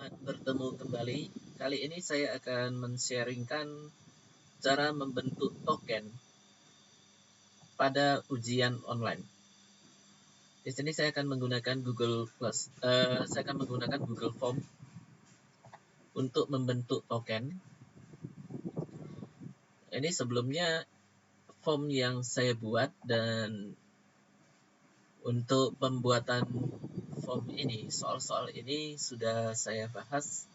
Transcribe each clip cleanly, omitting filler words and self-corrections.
Selamat bertemu kembali. Kali ini saya akan men-sharingkan cara membentuk token pada ujian online. Di sini saya akan menggunakan saya akan menggunakan Google Form untuk membentuk token. Ini sebelumnya form yang saya buat, dan untuk pembuatan form ini, soal-soal ini sudah saya bahas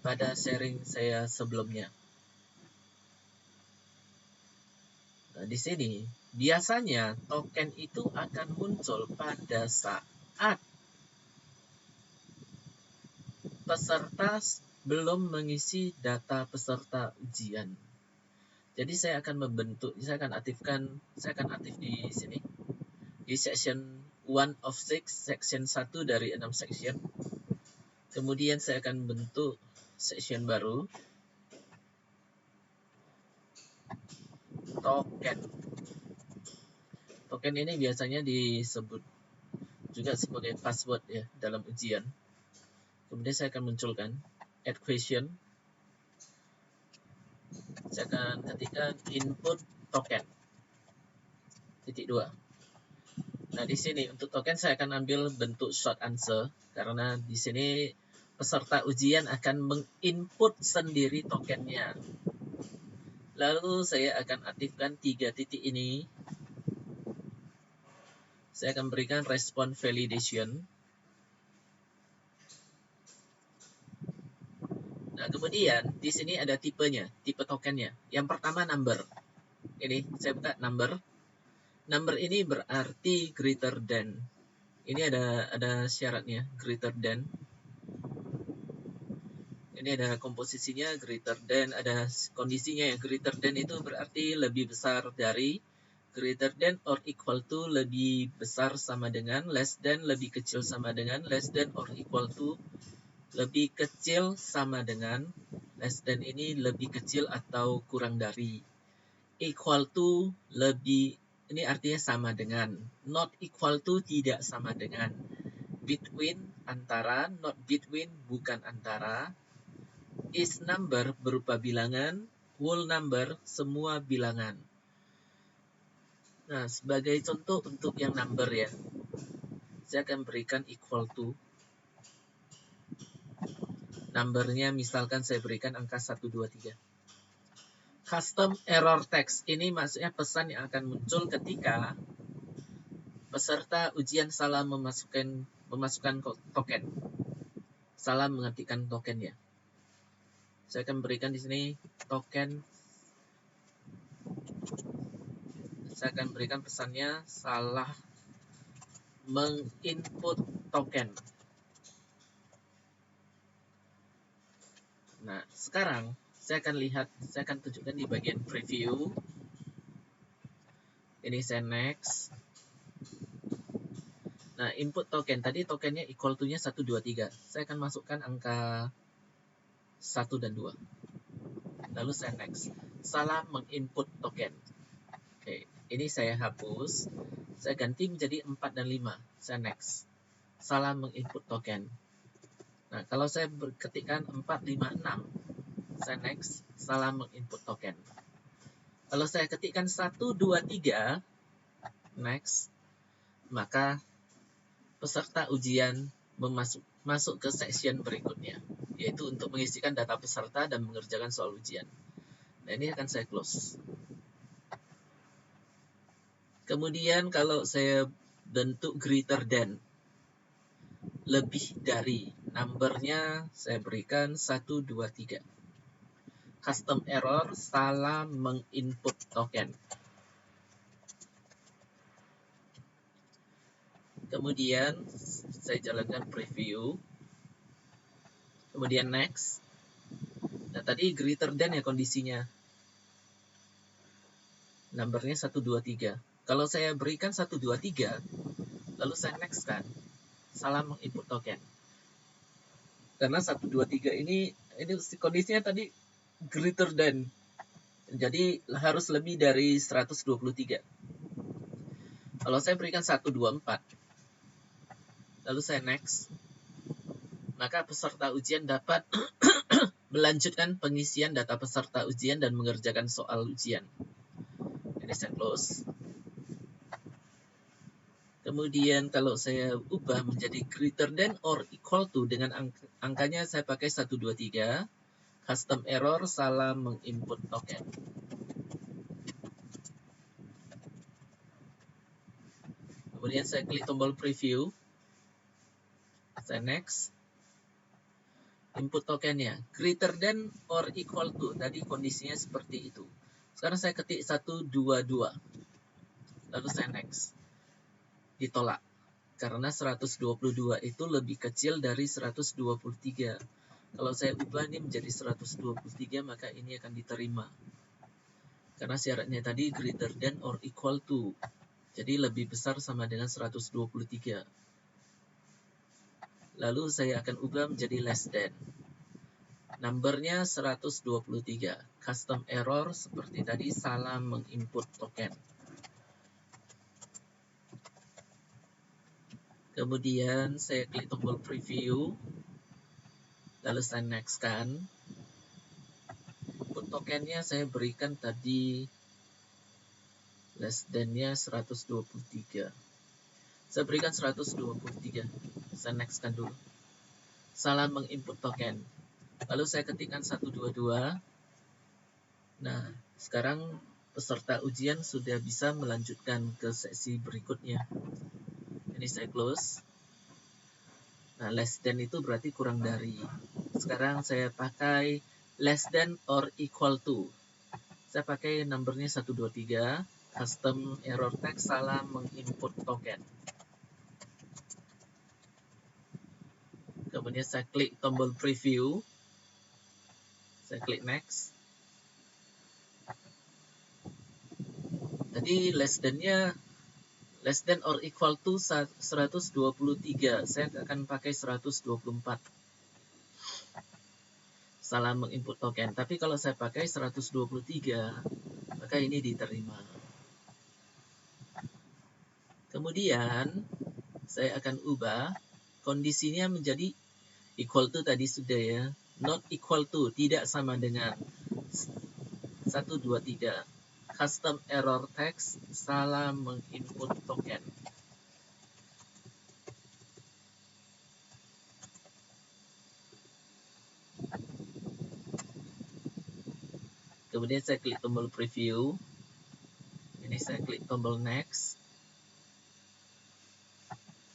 pada sharing saya sebelumnya. Nah, di sini biasanya token itu akan muncul pada saat peserta belum mengisi data peserta ujian. Jadi saya akan aktif di sini di section 1 of 6, section 1 dari 6 section. Kemudian saya akan bentuk section baru, token. Token ini biasanya disebut juga sebagai password ya dalam ujian. Kemudian saya akan munculkan add question. Saya akan ketikkan input token (2). Nah, di sini untuk token saya akan ambil bentuk short answer, karena di sini peserta ujian akan menginput sendiri tokennya. Lalu saya akan aktifkan 3 titik ini. Saya akan berikan respon validation. Nah, kemudian di sini ada tipenya, tipe tokennya. Yang pertama number. Ini saya buka number. Number ini berarti greater than. Ini ada syaratnya, greater than. Ini ada komposisinya, greater than, ada kondisinya ya. Greater than itu berarti lebih besar dari, greater than or equal to lebih besar sama dengan, less than lebih kecil sama dengan, less than or equal to lebih kecil sama dengan, less than ini lebih kecil atau kurang dari, equal to lebih, ini artinya sama dengan, not equal to tidak sama dengan, between antara, not between bukan antara, is number berupa bilangan, whole number semua bilangan. Nah, sebagai contoh untuk yang number ya, saya akan berikan equal to. Numbernya misalkan saya berikan angka 1, 2, 3. Custom error text ini maksudnya pesan yang akan muncul ketika peserta ujian salah memasukkan token, salah mengetikkan tokennya. Saya akan berikan di sini token. Saya akan berikan pesannya salah menginput token. Nah, sekarang saya akan tunjukkan di bagian preview. Ini saya next. Nah, input token tadi tokennya equal to-nya 1, 2, 3. Saya akan masukkan angka 1 dan 2. Lalu saya next. Salah menginput token. Oke, ini saya hapus. Saya ganti menjadi 4 dan 5. Saya next. Salah menginput token. Nah, kalau saya ketikkan 4, 5, 6, saya next. Salah menginput token. Kalau saya ketikkan 1, 2, 3, next, maka peserta ujian masuk ke section berikutnya, yaitu untuk mengisikan data peserta dan mengerjakan soal ujian. Nah, ini akan saya close. Kemudian kalau saya bentuk greater than, lebih dari, numbernya saya berikan 1, 2, 3. Custom error, salah menginput token. Kemudian saya jalankan preview. Kemudian next. Nah, tadi greater than ya kondisinya. Numbernya 1, 2, 3. Kalau saya berikan 1, 2, 3, lalu saya next kan, salah menginput token. Karena 1, 2, 3 ini kondisinya tadi greater than. Jadi harus lebih dari 123. Kalau saya berikan 1, 2, 4, lalu saya next, maka peserta ujian dapat melanjutkan pengisian data peserta ujian dan mengerjakan soal ujian. Ini saya close. Kemudian kalau saya ubah menjadi greater than or equal to, dengan angkanya saya pakai 123, custom error, salah menginput token. Kemudian saya klik tombol preview, saya next. Input tokennya greater than or equal to, tadi kondisinya seperti itu. Sekarang saya ketik 122, lalu saya next. Ditolak karena 122 itu lebih kecil dari 123. Kalau saya ubah ini menjadi 123, maka ini akan diterima karena syaratnya tadi greater than or equal to, jadi lebih besar sama dengan 123. Lalu saya akan ubah menjadi less than. Numbernya 123. Custom error seperti tadi, salah menginput token. Kemudian saya klik tombol preview, lalu saya next kan. Input tokennya saya berikan tadi less than-nya 123. Saya berikan 123. Saya next kan dulu. Salah menginput token. Lalu saya ketikkan 122. Nah, sekarang peserta ujian sudah bisa melanjutkan ke sesi berikutnya. Ini saya close. Nah, less than itu berarti kurang dari. Sekarang saya pakai less than or equal to. Saya pakai numbernya 123. Custom error text, salah menginput token. Kemudian saya klik tombol preview. Saya klik next. Tadi less than-nya less than or equal to 123. Saya akan pakai 124. Salah menginput token. Tapi kalau saya pakai 123, maka ini diterima. Kemudian saya akan ubah kondisinya menjadi equal to, tadi sudah ya. Not equal to, tidak sama dengan 123. Custom error text, salah menginput token. Kemudian saya klik tombol preview. Ini saya klik tombol next.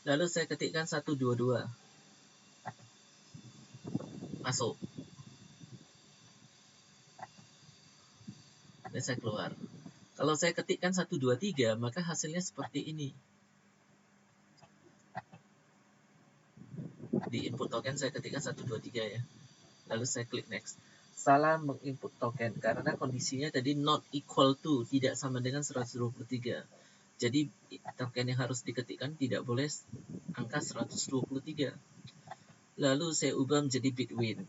Lalu saya ketikkan 122. Masuk. Dan saya keluar. Kalau saya ketikkan 123, maka hasilnya seperti ini. Di input token saya ketikkan 123 ya. Lalu saya klik next. Salah menginput token karena kondisinya tadi not equal to, tidak sama dengan 123. Jadi token yang harus diketikkan tidak boleh angka 123. Lalu saya ubah menjadi between.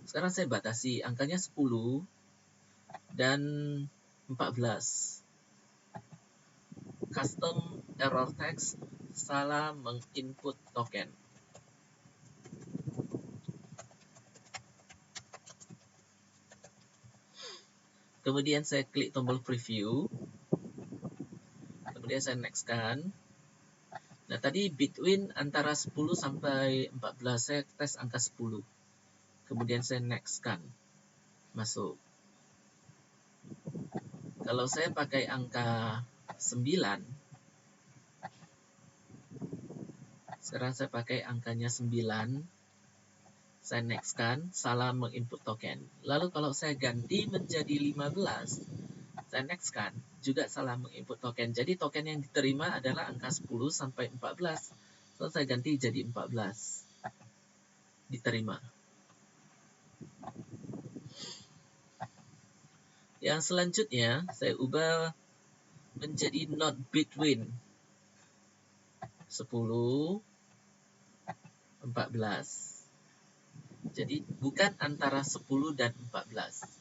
Sekarang saya batasi angkanya 10 dan 14. Custom error text, salah menginput token. Kemudian saya klik tombol preview. Kemudian saya next kan. Nah, tadi between antara 10 sampai 14, saya tes angka 10. Kemudian saya next kan. Masuk. Kalau saya pakai angka 9, sekarang saya pakai angkanya 9, saya next kan, salah menginput token. Lalu kalau saya ganti menjadi 15, saya next kan, juga salah menginput token. Jadi token yang diterima adalah angka 10 sampai 14. So, saya ganti jadi 14. Diterima. Yang selanjutnya, saya ubah menjadi not between 10, 14. Jadi bukan antara 10 dan 14.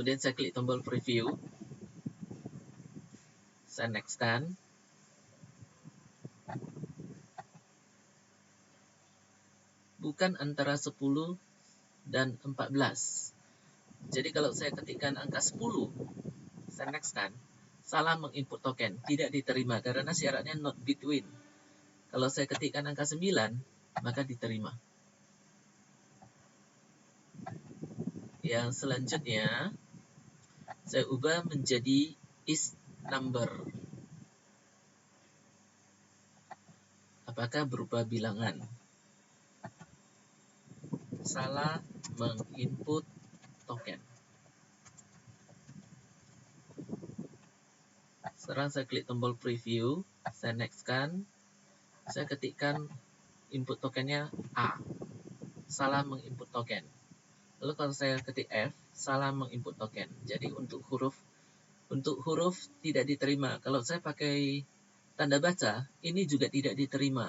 Kemudian saya klik tombol preview. Saya next-kan. Bukan antara 10 dan 14. Jadi kalau saya ketikkan angka 10, saya next-kan, salah menginput token, tidak diterima karena syaratnya not between. Kalau saya ketikkan angka 9, maka diterima. Yang selanjutnya, saya ubah menjadi is number. Apakah berupa bilangan? Salah menginput token. Sekarang saya klik tombol preview, saya next-kan, saya ketikkan input tokennya A, salah menginput token. Lalu kalau saya ketik F, salah menginput token. Jadi untuk huruf tidak diterima. Kalau saya pakai tanda baca, ini juga tidak diterima.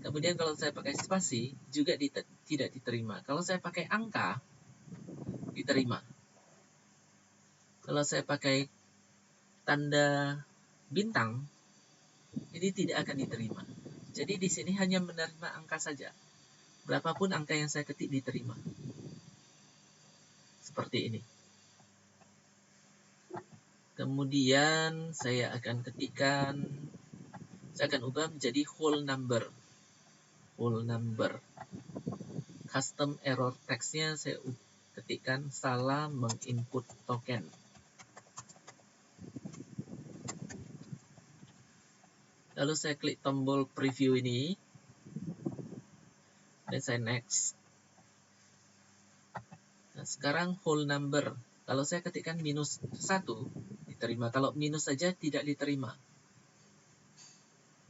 Kemudian kalau saya pakai spasi, juga tidak diterima. Kalau saya pakai angka, diterima. Kalau saya pakai tanda bintang, ini tidak akan diterima. Jadi di sini hanya menerima angka saja. Berapapun angka yang saya ketik diterima. Seperti ini. Kemudian saya akan ubah menjadi whole number. Whole number. Custom error text-nya saya ketikkan salah menginput token. Lalu saya klik tombol preview ini. Dan saya next. Nah, sekarang whole number. Kalau saya ketikkan minus 1, diterima. Kalau minus saja tidak diterima.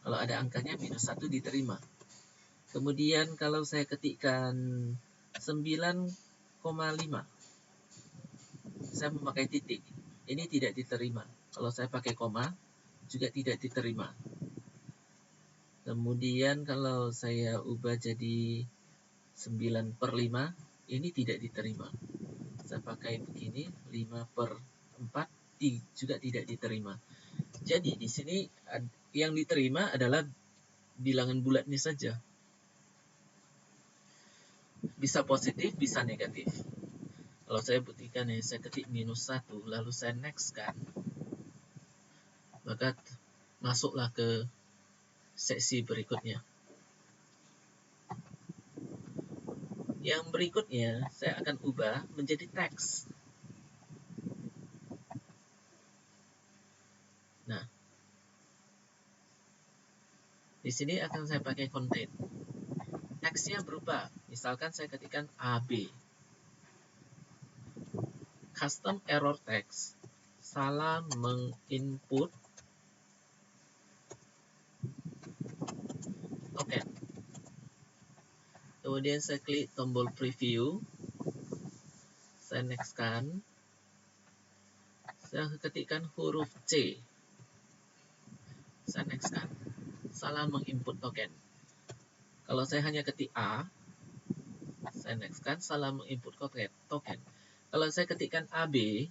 Kalau ada angkanya minus 1 diterima. Kemudian kalau saya ketikkan 9,5. Saya memakai titik. Ini tidak diterima. Kalau saya pakai koma, juga tidak diterima. Kemudian kalau saya ubah jadi 9/5, ini tidak diterima. Saya pakai begini, 5/4, juga tidak diterima. Jadi di sini yang diterima adalah bilangan bulatnya saja. Bisa positif, bisa negatif. Kalau saya buktikan ya, saya ketik -1, lalu saya next-kan. Maka masuklah ke seksi berikutnya. Yang berikutnya, saya akan ubah menjadi teks. Nah, di sini akan saya pakai content. Teksnya berubah. Misalkan saya ketikkan AB. Custom error text. Salah menginput token. Kemudian saya klik tombol preview. Saya next-kan. Saya ketikkan huruf C. Saya next-kan. Salah menginput token. Kalau saya hanya ketik A, saya next-kan, salah menginput token. Kalau saya ketikkan AB,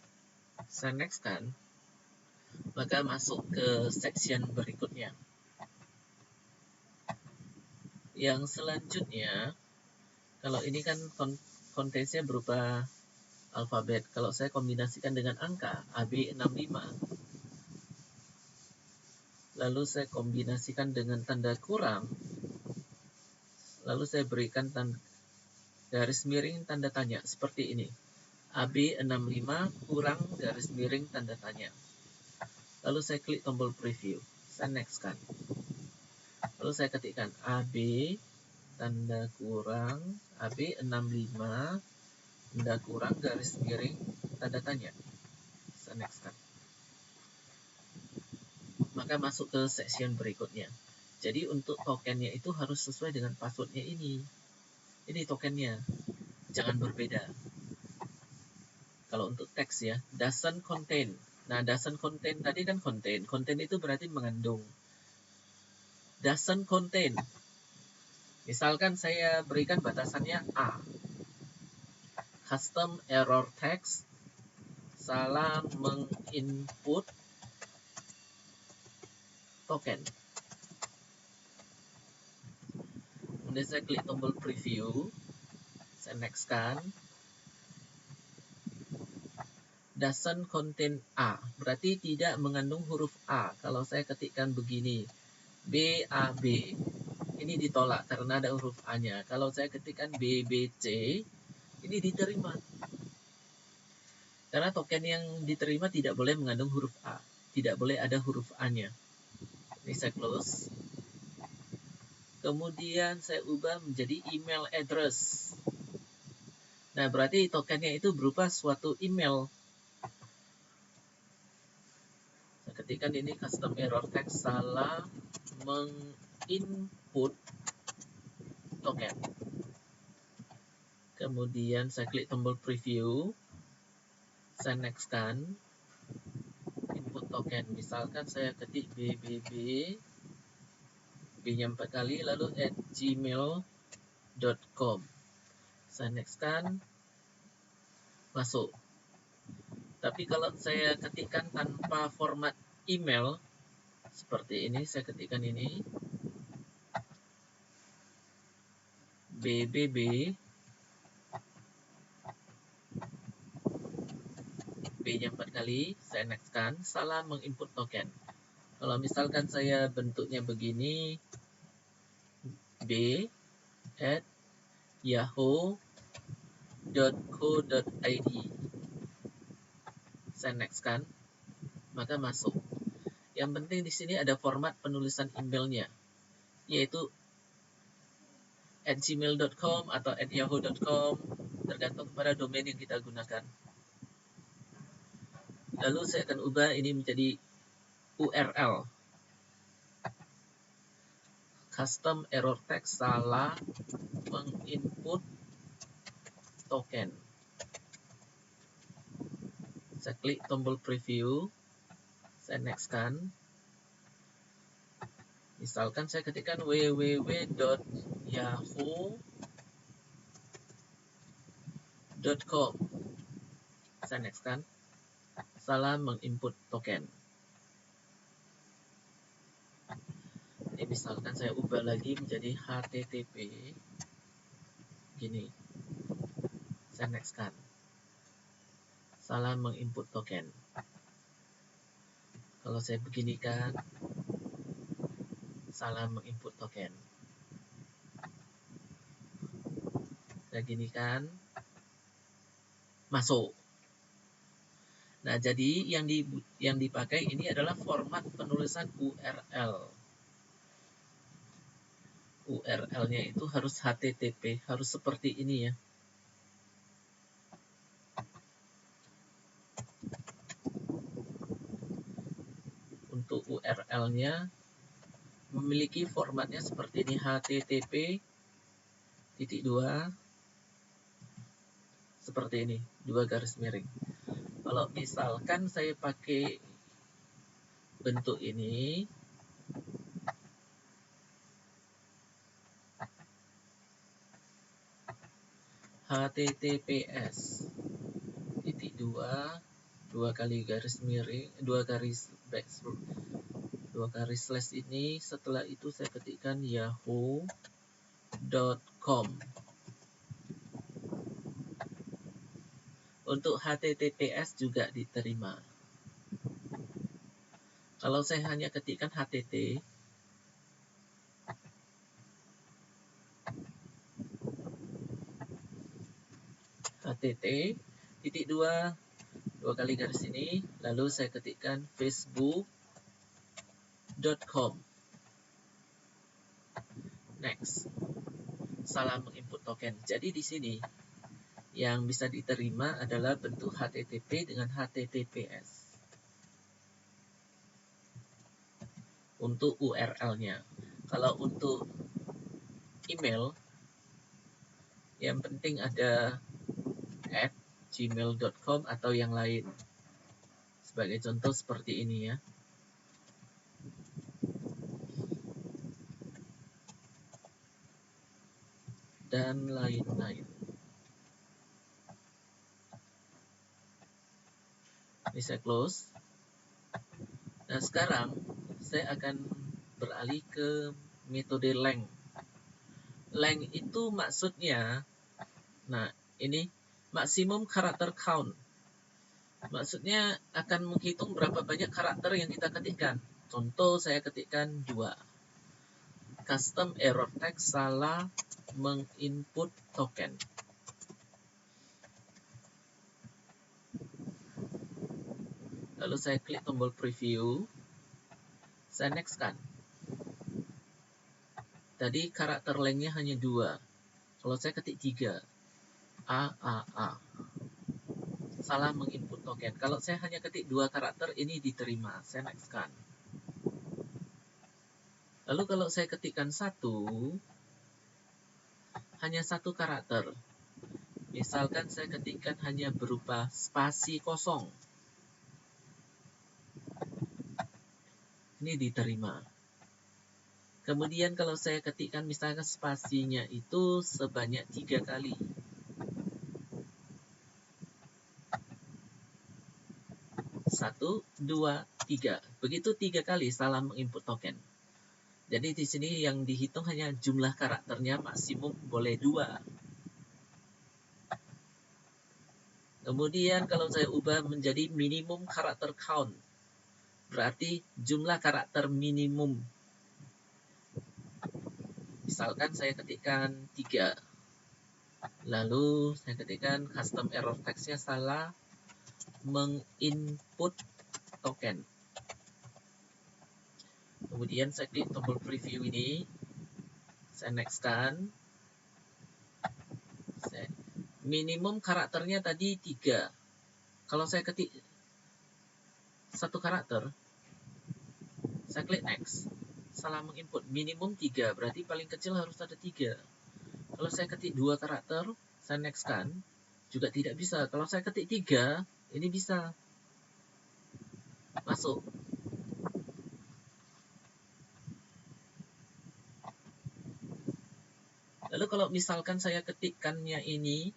saya next-kan, maka masuk ke section berikutnya. Yang selanjutnya, kalau ini kan kontennya berupa alfabet. Kalau saya kombinasikan dengan angka, AB65, lalu saya kombinasikan dengan tanda kurang, lalu saya berikan garis miring tanda tanya seperti ini. AB65 kurang garis miring tanda tanya. Lalu saya klik tombol preview. Saya next-kan. Lalu saya ketikkan AB tanda kurang AB65 tanda kurang garis miring tanda tanya. Saya next-kan. Maka masuk ke section berikutnya. Jadi untuk tokennya itu harus sesuai dengan passwordnya ini. Ini tokennya. Jangan berbeda. Kalau untuk teks ya, doesn't contain. Nah, doesn't contain tadi kan contain. Contain itu berarti mengandung. Doesn't contain. Misalkan saya berikan batasannya A. Custom error text salah menginput token. Kemudian saya klik tombol preview, saya next-kan. Doesn't contain A, berarti tidak mengandung huruf A. Kalau saya ketikkan begini, BAB, ini ditolak karena ada huruf A-nya. Kalau saya ketikkan BBC, ini diterima. Karena token yang diterima tidak boleh mengandung huruf A, tidak boleh ada huruf A-nya. Ini saya close. Kemudian saya ubah menjadi email address. Nah, berarti tokennya itu berupa suatu email. Saya ketikkan ini custom error text salah menginput token. Kemudian saya klik tombol preview. Saya next-kan. Input token. Misalkan saya ketik BBB. B-nya 4 kali, lalu @gmail.com. Saya next-kan. Masuk. Tapi kalau saya ketikkan tanpa format email, seperti ini, saya ketikkan ini. BBB. B-nya 4 kali, saya next-kan, salah menginput token. Kalau misalkan saya bentuknya begini, b@yahoo.co.id, saya next-kan, maka masuk. Yang penting di sini ada format penulisan emailnya, yaitu @gmail.com atau @yahoo.com, tergantung pada domain yang kita gunakan. Lalu saya akan ubah ini menjadi URL. Custom error text salah menginput token. Saya klik tombol preview. Saya next-kan. Misalkan saya ketikkan www.yahoo.com. Saya next-kan. Salah menginput token. Ini misalkan saya ubah lagi menjadi HTTP. Gini. Saya next-kan. Salah menginput token. Kalau saya beginikan, salah menginput token. Saya ginikan, masuk. Nah, jadi yang dipakai ini adalah format penulisan URL. URL-nya itu harus HTTP, harus seperti ini ya. Untuk URL-nya memiliki formatnya seperti ini, http://, seperti ini, 2 garis miring. Kalau misalkan saya pakai bentuk ini, https://, 2 kali garis miring, 2 garis slash ini, setelah itu saya ketikkan yahoo.com. Untuk HTTPS juga diterima. Kalau saya hanya ketikkan HTT, http://, 2 kali garis ini, lalu saya ketikkan facebook.com. Next. Salah menginput token. Jadi di sini yang bisa diterima adalah bentuk HTTP dengan HTTPS. Untuk URL-nya. Kalau untuk email, yang penting ada @gmail.com atau yang lain. Sebagai contoh seperti ini ya. Dan lain-lain. Ini saya close. Nah, sekarang saya akan beralih ke metode length. Length itu maksudnya, nah ini maksimum karakter count. Maksudnya akan menghitung berapa banyak karakter yang kita ketikkan. Contoh saya ketikkan 2. Custom error text salah menginput token. Lalu saya klik tombol preview. Saya next kan. Tadi karakter lengthnya hanya 2. Kalau saya ketik 3. A. Salah menginput token. Kalau saya hanya ketik 2 karakter, ini diterima. Saya next kan. Lalu kalau saya ketikkan 1, hanya 1 karakter. Misalkan saya ketikkan hanya berupa spasi kosong. Ini diterima. Kemudian kalau saya ketikkan misalkan spasinya itu sebanyak 3 kali. Satu, 2, 3. Begitu 3 kali salah menginput token. Jadi di sini yang dihitung hanya jumlah karakternya, maksimum boleh 2. Kemudian kalau saya ubah menjadi minimum karakter count, berarti jumlah karakter minimum. Misalkan saya ketikkan 3. Lalu saya ketikkan custom error text-nya salah menginput token. Kemudian saya klik tombol preview ini. Saya next kan. Minimum karakternya tadi 3. Kalau saya ketik 1 karakter, saya klik next. Salah menginput. Minimum 3, berarti paling kecil harus ada 3. Kalau saya ketik 2 karakter, saya next kan, juga tidak bisa. Kalau saya ketik 3, ini bisa. Masuk. Lalu kalau misalkan saya ketikkannya ini,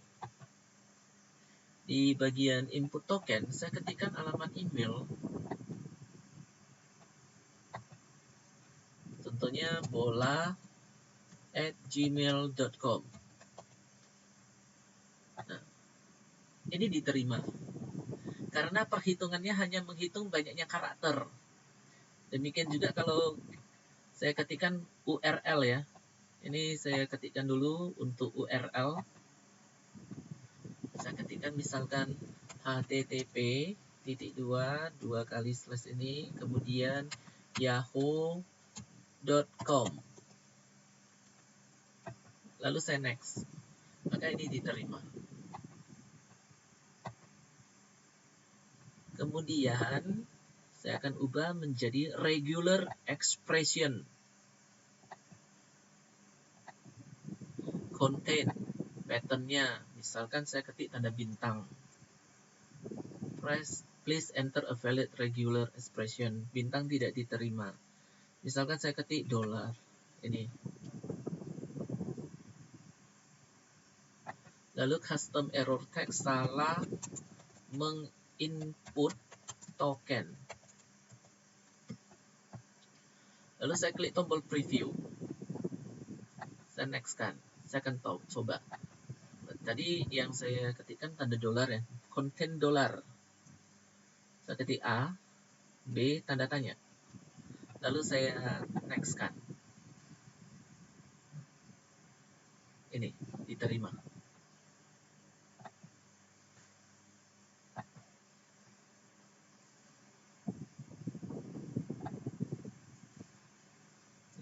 di bagian input token, saya ketikkan alamat email. Contohnya bola@gmail.com. Nah, ini diterima. Karena perhitungannya hanya menghitung banyaknya karakter. Demikian juga kalau saya ketikkan URL ya. Ini saya ketikkan dulu untuk URL. Saya ketikkan misalkan http://2 ini, kemudian yahoo.com. Lalu saya next. Maka ini diterima. Kemudian saya akan ubah menjadi regular expression. Contain patternnya, misalkan saya ketik tanda bintang. Please enter a valid regular expression. Bintang tidak diterima. Misalkan saya ketik $. Ini. Lalu custom error text salah menginput token. Lalu saya klik tombol preview. Saya next kan. Saya akan coba. Tadi yang saya ketikkan tanda $, ya. Contain $. Saya ketik A, B, tanda tanya. Lalu saya next kan. Ini diterima.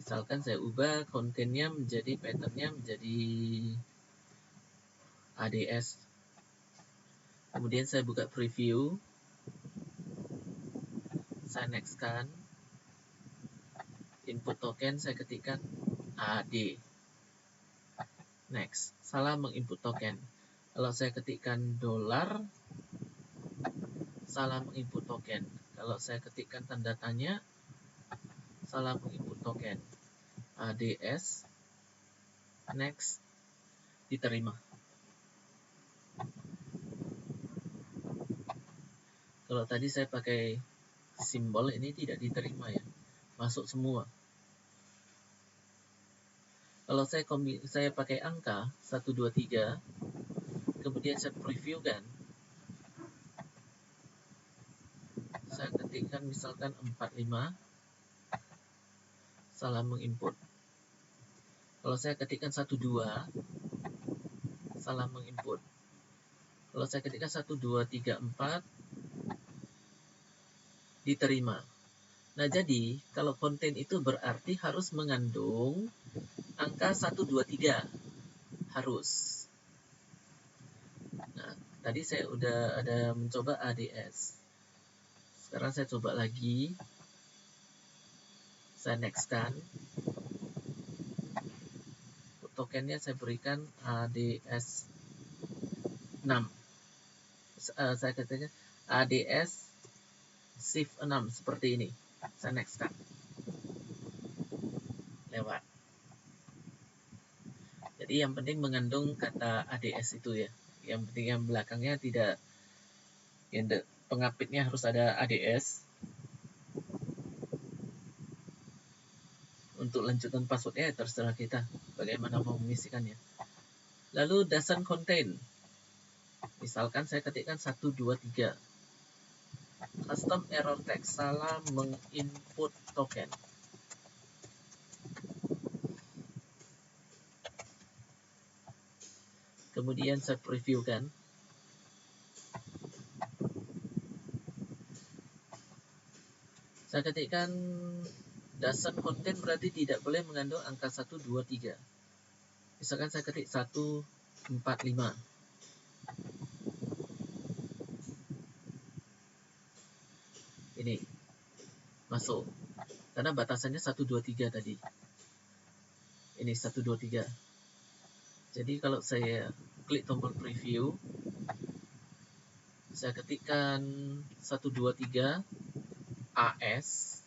Misalkan saya ubah kontennya menjadi patternnya menjadi ADS. Kemudian saya buka preview. Saya next kan. Input token saya ketikkan AD. Next. Salah menginput token. Kalau saya ketikkan $, salah menginput token. Kalau saya ketikkan tanda tanya, salah menginput token. ADS. Next. Diterima. Kalau tadi saya pakai simbol, ini tidak diterima ya, masuk semua. Kalau saya pakai angka 1, 2, 3, kemudian saya preview kan, saya ketikkan misalkan 4, 5, salah menginput. Kalau saya ketikkan 1, 2, salah menginput. Kalau saya ketikkan 1, 2, 3, 4, diterima. Nah, jadi kalau konten itu berarti harus mengandung angka 1, 2, 3. Harus. Nah, tadi saya udah ada mencoba ADS. Sekarang saya coba lagi. Saya next-kan. Tokennya saya berikan ADS 6. Saya katakan ADS shift 6 seperti ini. Saya next-kan. Lewat. Jadi yang penting mengandung kata ADS itu ya. Yang penting yang belakangnya tidak, yang pengapitnya harus ada ADS. Untuk lanjutan passwordnya terserah kita bagaimana mau mengisikannya. Lalu doesn't contain. Misalkan saya ketikkan 1, 2, 3. Custom error text, salah menginput token. Kemudian saya preview kan. Saya ketikkan doesn't contain berarti tidak boleh mengandung angka 1, 2, 3. Misalkan saya ketik 1, 4, 5. Ini masuk. Karena batasannya 1, 2, 3 tadi. Ini 1, 2, 3. Jadi kalau saya klik tombol preview, saya ketikkan 1, 2, 3 AS,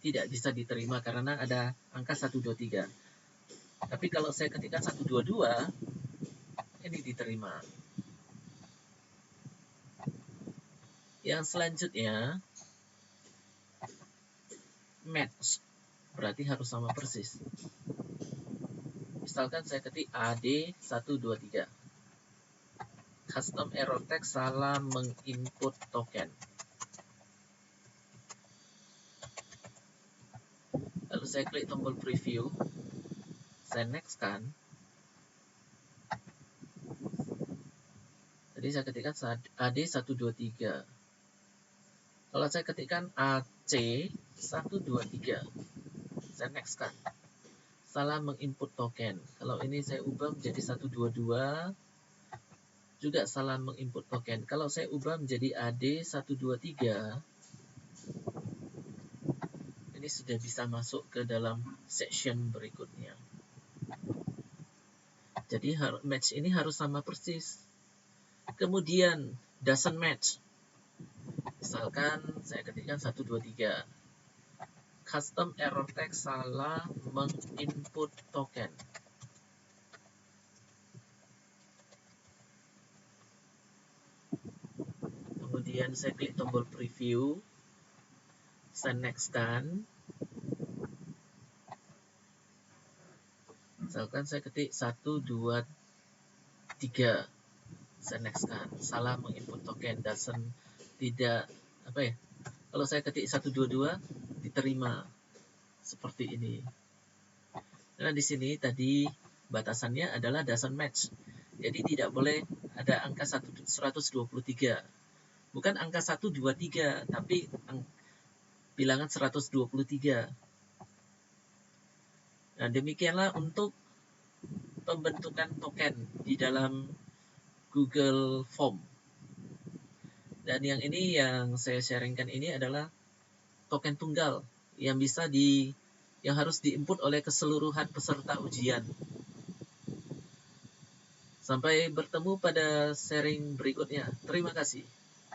tidak bisa diterima karena ada angka 1, 2, 3. Tapi kalau saya ketikkan 1, 2, 2, ini diterima. Yang selanjutnya match, berarti harus sama persis. Misalkan saya ketik AD 1, 2, 3. Custom error text, salah menginput token. Lalu saya klik tombol preview. Saya next kan. Jadi saya ketikkan AD 1, 2, 3. Kalau saya ketikkan AC 1, 2, 3. Saya next kan. Salah menginput token. Kalau ini saya ubah menjadi 1, 2, 2. Juga salah menginput token. Kalau saya ubah menjadi AD 1, 2, 3. Ini sudah bisa masuk ke dalam section berikutnya. Jadi match ini harus sama persis. Kemudian doesn't match. Misalkan saya ketikkan 1, 2, 3. Custom error text, salah menginput token. Kemudian saya klik tombol preview. Saya next kan. Misalkan saya ketik 1, 2, 3. Saya next kan. Salah menginput token, doesn't, tidak, apa ya? Kalau saya ketik 1, 2, 2, diterima seperti ini. Karena di sini tadi batasannya adalah doesn't match. Jadi tidak boleh ada angka 123. Bukan angka 123, tapi bilangan 123. Nah, demikianlah untuk pembentukan token di dalam Google Form. Dan yang ini yang saya sharingkan ini adalah token tunggal yang bisa yang harus diinput oleh keseluruhan peserta ujian. Sampai bertemu pada sharing berikutnya. Terima kasih.